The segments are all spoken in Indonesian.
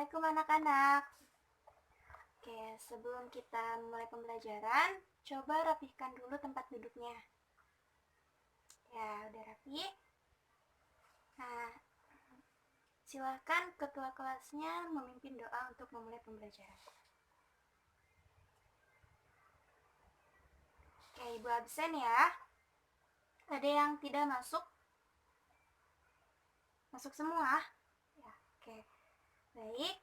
Assalamualaikum anak-anak. Oke, sebelum kita mulai pembelajaran, coba rapihkan dulu tempat duduknya. Ya, udah rapi. Nah, silahkan ketua kelasnya memimpin doa untuk memulai pembelajaran. Oke, Ibu absen ya. Ada yang tidak masuk? Masuk semua? Ya, oke. Baik,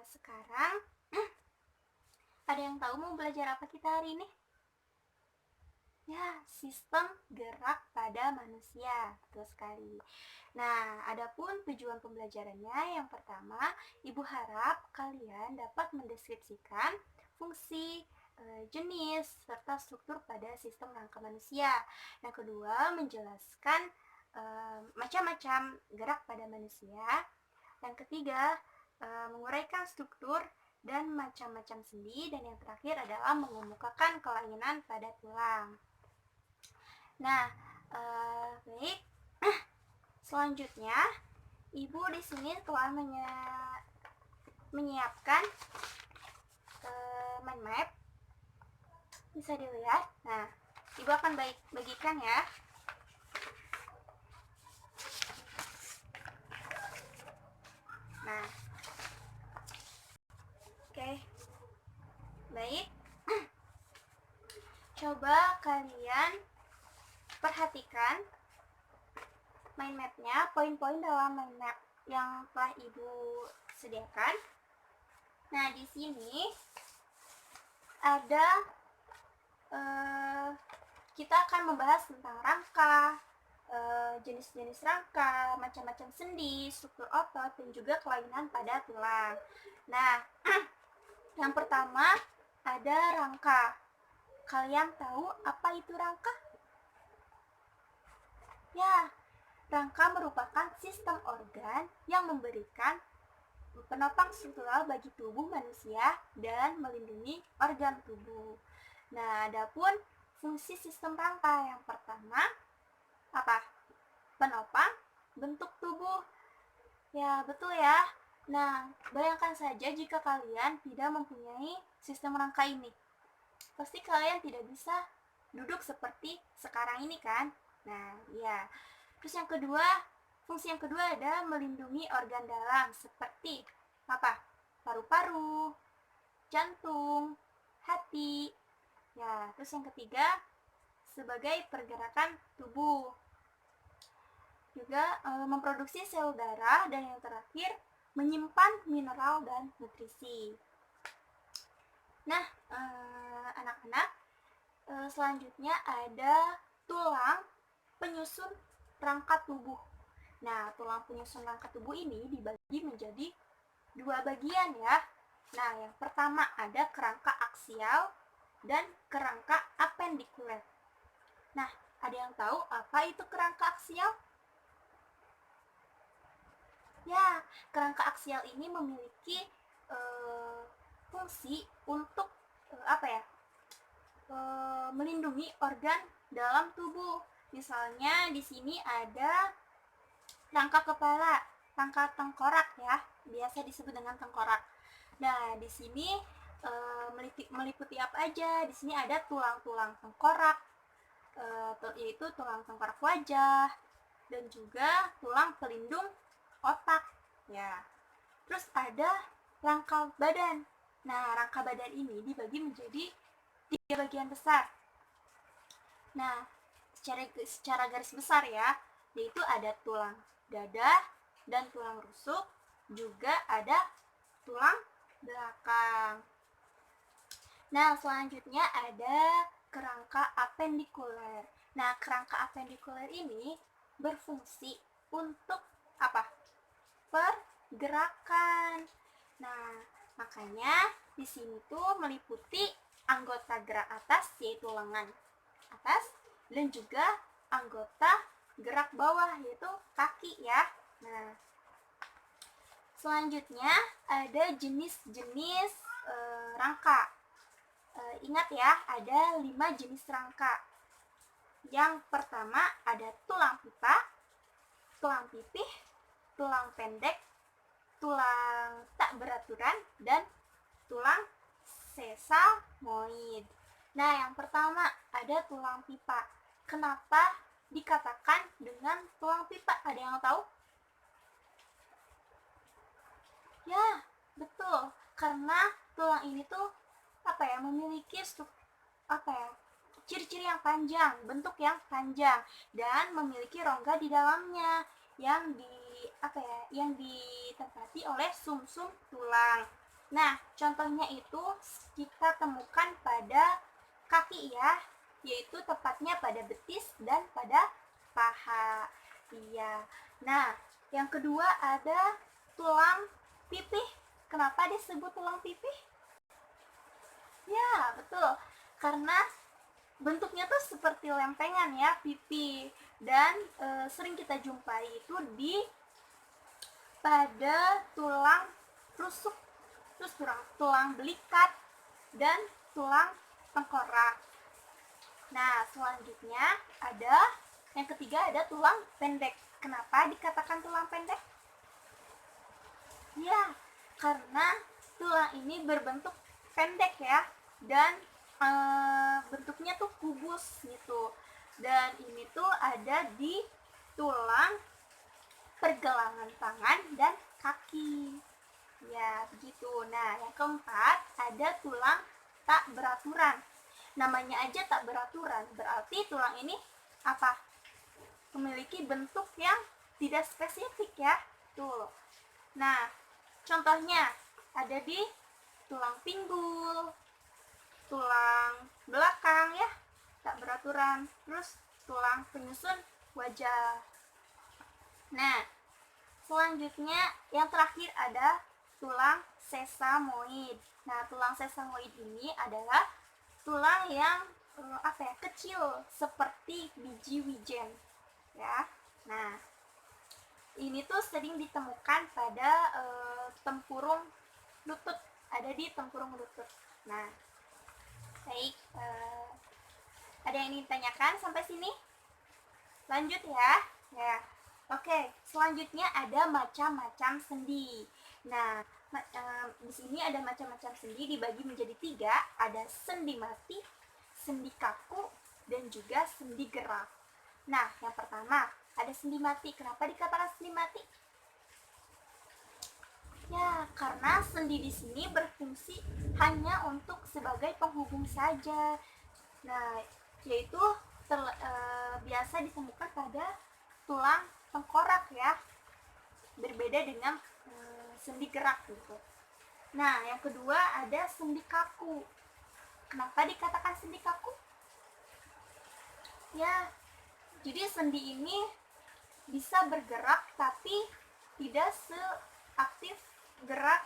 sekarang ada yang tahu mau belajar apa kita hari ini? Ya, sistem gerak pada manusia. Betul sekali. Nah, adapun tujuan pembelajarannya, yang pertama, Ibu harap kalian dapat mendeskripsikan fungsi, jenis, serta struktur pada sistem rangka manusia. Yang kedua, menjelaskan macam-macam gerak pada manusia. Yang ketiga, menguraikan struktur dan macam-macam sendi. Dan yang terakhir adalah mengemukakan kelainan pada tulang. Nah, baik. Selanjutnya, Ibu di sini telah menyiapkan mind map. Bisa dilihat. Nah, Ibu akan bagikan ya. Nah, oke. Baik. Coba kalian perhatikan mind map-nya, poin-poin dalam mind map yang telah Ibu sediakan. Nah, di sini ada kita akan membahas tentang rangka, jenis-jenis rangka, macam-macam sendi, struktur otot, dan juga kelainan pada tulang. Nah, yang pertama ada rangka. Kalian tahu apa itu rangka? Ya, rangka merupakan sistem organ yang memberikan penopang struktural bagi tubuh manusia dan melindungi organ tubuh. Nah, adapun fungsi sistem rangka yang pertama apa? Penopang bentuk tubuh. Ya, betul ya. Nah, bayangkan saja jika kalian tidak mempunyai sistem rangka ini. Pasti kalian tidak bisa duduk seperti sekarang ini kan? Nah, ya. Terus yang kedua, fungsi yang kedua ada melindungi organ dalam seperti apa? Paru-paru, jantung, hati. Ya, terus yang ketiga sebagai pergerakan tubuh. Juga memproduksi sel darah, dan yang terakhir menyimpan mineral dan nutrisi. Nah, anak-anak, selanjutnya ada tulang penyusun rangka tubuh. Nah, tulang penyusun rangka tubuh ini dibagi menjadi dua bagian ya. Nah, yang pertama ada kerangka aksial dan kerangka apendikuler. Nah, ada yang tahu apa itu kerangka aksial? Ya, kerangka aksial ini memiliki fungsi untuk melindungi organ dalam tubuh. Misalnya di sini ada rangka kepala, rangka tengkorak ya, biasa disebut dengan tengkorak. Nah, di sini meliputi apa aja? Di sini ada tulang-tulang tengkorak, yaitu tulang tengkorak wajah, dan juga tulang pelindung otak ya. Terus ada rangka badan. Nah, rangka badan ini dibagi menjadi 3 bagian besar. Nah, secara garis besar ya, yaitu ada tulang dada dan tulang rusuk, juga ada tulang belakang. Nah, selanjutnya ada kerangka apendikuler. Nah, kerangka apendikuler ini berfungsi untuk apa? Pergerakan. Nah, makanya di sini tuh meliputi anggota gerak atas, yaitu lengan atas, dan juga anggota gerak bawah, yaitu kaki ya. Nah, selanjutnya ada jenis-jenis rangka. Ingat ya, ada 5 jenis rangka. Yang pertama ada tulang pipa, tulang pipih, tulang pendek, tulang tak beraturan, dan tulang sesamoid. Nah, yang pertama ada tulang pipa. Kenapa dikatakan dengan tulang pipa? Ada yang tahu? Ya, betul. Karena tulang ini tuh memiliki ciri-ciri yang panjang, bentuk yang panjang, dan memiliki rongga di dalamnya yang ditempati oleh sum-sum tulang. Nah, contohnya itu kita temukan pada kaki ya, yaitu tepatnya pada betis dan pada paha. Iya. Nah, yang kedua ada tulang pipih. Kenapa disebut tulang pipih? Ya, betul. Karena bentuknya tuh seperti lempengan ya, pipi. Dan sering kita jumpai itu pada tulang rusuk, terus tulang belikat, dan tulang tengkorak. Nah, selanjutnya yang ketiga ada tulang pendek. Kenapa dikatakan tulang pendek? Ya, karena tulang ini berbentuk pendek ya, dan bentuknya tuh kubus gitu. Dan ini tuh ada di tulang pergelangan tangan dan kaki. Ya, begitu. Nah, yang keempat ada tulang tak beraturan. Namanya aja tak beraturan, berarti tulang ini memiliki bentuk yang tidak spesifik ya. Tuh. Nah, contohnya ada di tulang pinggul, tulang belakang ya, tak beraturan, terus tulang penyusun wajah. Nah, selanjutnya yang terakhir ada tulang sesamoid. Nah, tulang sesamoid ini adalah tulang yang kecil seperti biji wijen ya. Nah, ini tuh sering ditemukan pada tempurung lutut, ada di tempurung lutut. Nah, baik, ada yang ingin ditanyakan sampai sini? Lanjut ya. Ya, oke. Selanjutnya ada macam-macam sendi. Nah, di sini ada macam-macam sendi dibagi menjadi 3. Ada sendi mati, sendi kaku, dan juga sendi gerak. Nah, yang pertama ada sendi mati. Kenapa dikatakan sendi mati? Ya, karena sendi di sini berfungsi hanya untuk sebagai penghubung saja. Nah, yaitu biasa ditemukan pada tulang tengkorak ya, berbeda dengan sendi gerak gitu. Nah, yang kedua ada sendi kaku. Kenapa dikatakan sendi kaku? Ya, jadi sendi ini bisa bergerak tapi tidak seaktif gerak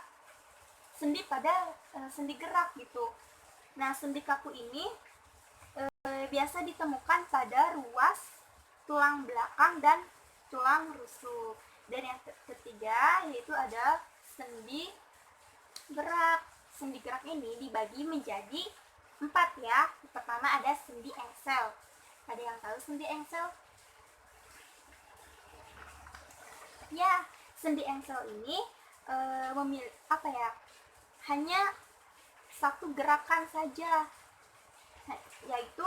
sendi pada sendi gerak gitu. Nah, sendi kaku ini biasa ditemukan pada ruas tulang belakang dan tulang rusuk. Dan yang ketiga yaitu ada sendi gerak. Sendi gerak ini dibagi menjadi 4 ya. Pertama ada sendi engsel. Ada yang tahu sendi engsel? Ya, sendi engsel ini hanya satu gerakan saja, yaitu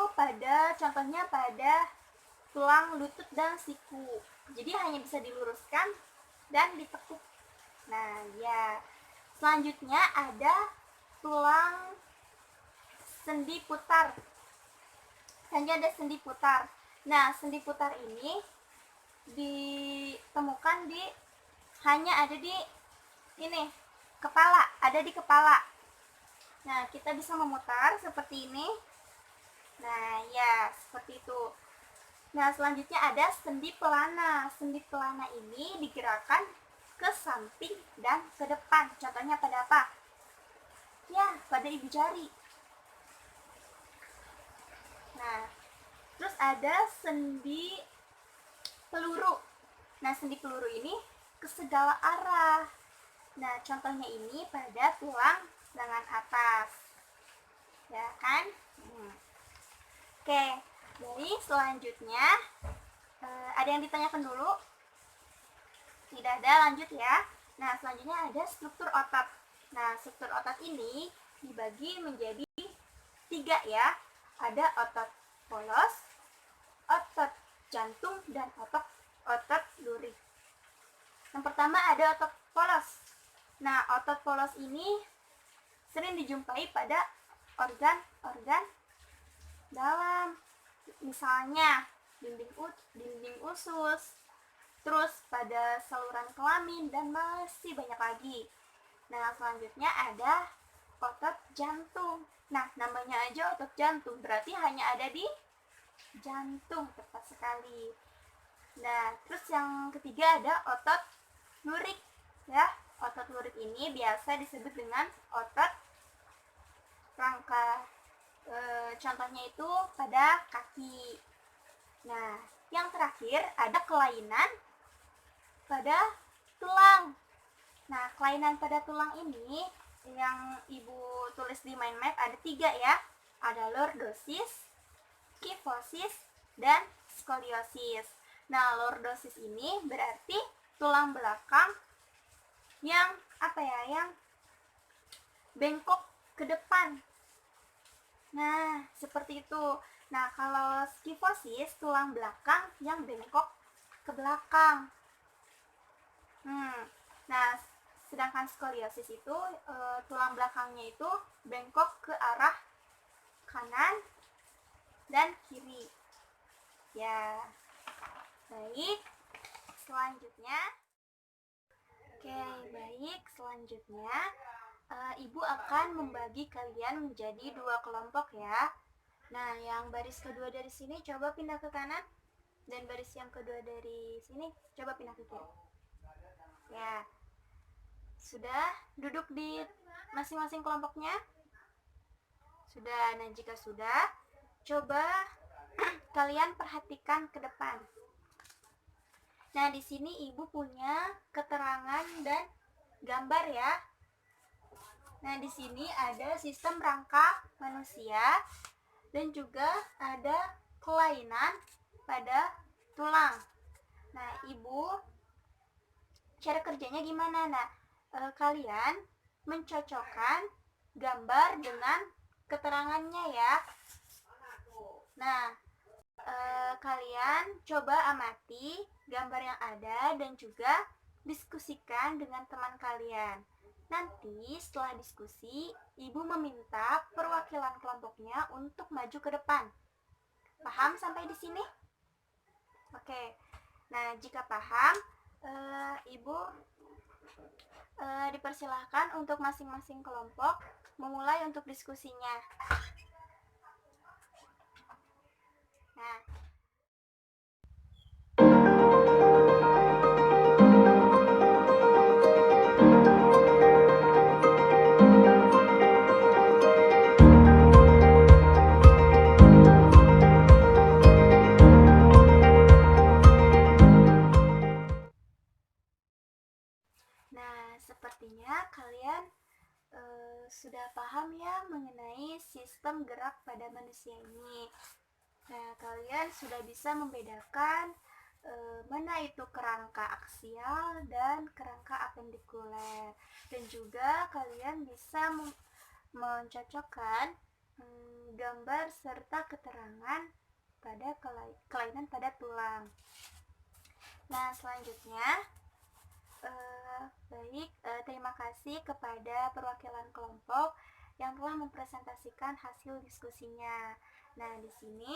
contohnya pada tulang lutut dan siku. Jadi hanya bisa diluruskan dan ditekuk. Nah, ya. Selanjutnya ada tulang sendi putar. Hanya ada sendi putar. Nah, sendi putar ini ditemukan hanya ada di kepala, ada di kepala. Nah, kita bisa memutar seperti ini. Nah, ya, seperti itu. Nah, selanjutnya ada sendi pelana. Sendi pelana ini digerakkan ke samping dan ke depan. Contohnya pada apa? Ya, pada ibu jari. Nah, terus ada sendi peluru. Nah, sendi peluru ini ke segala arah. Nah, contohnya ini pada tulang lengan atas. Ya kan? Oke, jadi selanjutnya ada yang ditanyakan dulu? Tidak ada, lanjut ya. Nah, selanjutnya ada struktur otot. Nah, struktur otot ini dibagi menjadi 3 ya. Ada otot polos, otot jantung, dan otot lurik. Yang pertama ada otot polos. Nah, otot polos ini sering dijumpai pada organ-organ dalam, misalnya dinding usus, terus pada saluran kelamin, dan masih banyak lagi. Nah, selanjutnya ada otot jantung. Nah, namanya aja otot jantung, berarti hanya ada di jantung, tepat sekali. Nah, terus yang ketiga ada otot lurik ya. Otot lurik ini biasa disebut dengan otot rangka. Contohnya itu pada kaki. Nah, yang terakhir ada kelainan pada tulang. Nah, kelainan pada tulang ini yang ibu tulis di mind map ada 3 ya. Ada lordosis, kyphosis, dan skoliosis. Nah, lordosis ini berarti tulang belakang yang yang bengkok ke depan. Nah, seperti itu. Nah, kalau kyphosis tulang belakang yang bengkok ke belakang. Nah, sedangkan skoliosis itu tulang belakangnya itu bengkok ke arah kanan dan kiri. Ya. Baik. Selanjutnya ibu akan membagi kalian menjadi 2 kelompok ya. Nah, yang baris kedua dari sini coba pindah ke kanan, dan baris yang kedua dari sini coba pindah ke kiri. Ya. Sudah duduk di masing-masing kelompoknya? Sudah. Nah, jika sudah, coba kalian perhatikan ke depan. Nah, di sini ibu punya keterangan dan gambar ya. Nah, di sini ada sistem rangka manusia dan juga ada kelainan pada tulang. Nah, ibu cara kerjanya gimana? Nah, kalian mencocokkan gambar dengan keterangannya ya. Nah, kalian coba amati gambar yang ada dan juga diskusikan dengan teman kalian. Nanti setelah diskusi, ibu meminta perwakilan kelompoknya untuk maju ke depan. Paham sampai di sini? Oke. Nah, jika paham, ibu dipersilahkan untuk masing-masing kelompok memulai untuk diskusinya. Nah, sepertinya kalian sudah paham ya mengenai sistem gerak pada manusia ini. Nah, kalian sudah bisa membedakan mana itu kerangka aksial dan kerangka apendikuler, dan juga kalian bisa mencocokkan gambar serta keterangan pada kelainan pada tulang. Nah, selanjutnya terima kasih kepada perwakilan kelompok yang telah mempresentasikan hasil diskusinya. Nah, di sini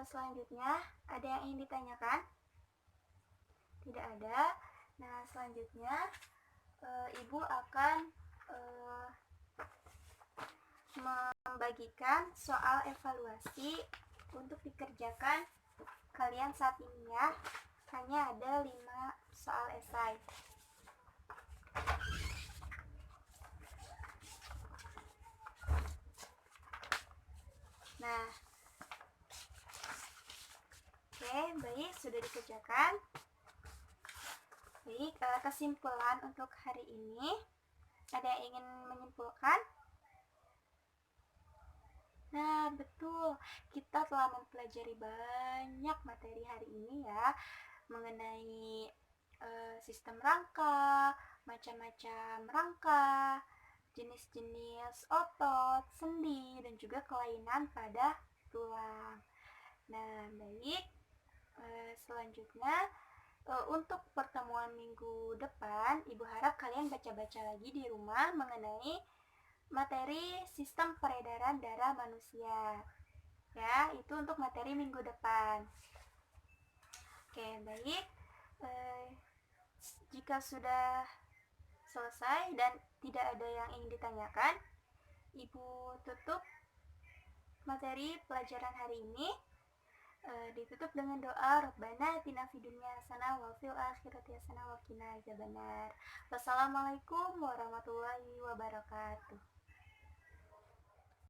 selanjutnya ada yang ingin ditanyakan? Tidak ada. Nah, selanjutnya ibu akan membagikan soal evaluasi untuk dikerjakan kalian saat ini ya. Hanya ada 5 soal esai. Nah, oke, baik, sudah dikerjakan. Baik, kesimpulan untuk hari ini, ada yang ingin menyimpulkan? Nah, betul, kita telah mempelajari banyak materi hari ini ya, mengenai sistem rangka, macam-macam rangka, jenis-jenis otot, sendi, dan juga kelainan pada tulang. Nah, baik. Selanjutnya, untuk pertemuan minggu depan, Ibu harap kalian baca-baca lagi di rumah mengenai materi sistem peredaran darah manusia. Ya, itu untuk materi minggu depan. Oke, baik. Jika sudah selesai dan tidak ada yang ingin ditanyakan, Ibu tutup materi pelajaran hari ini. Ditutup dengan doa Rabbana atina fid dunya hasanah wa fil akhirati hasanah wa qina adzabannar. Wassalamualaikum warahmatullahi wabarakatuh.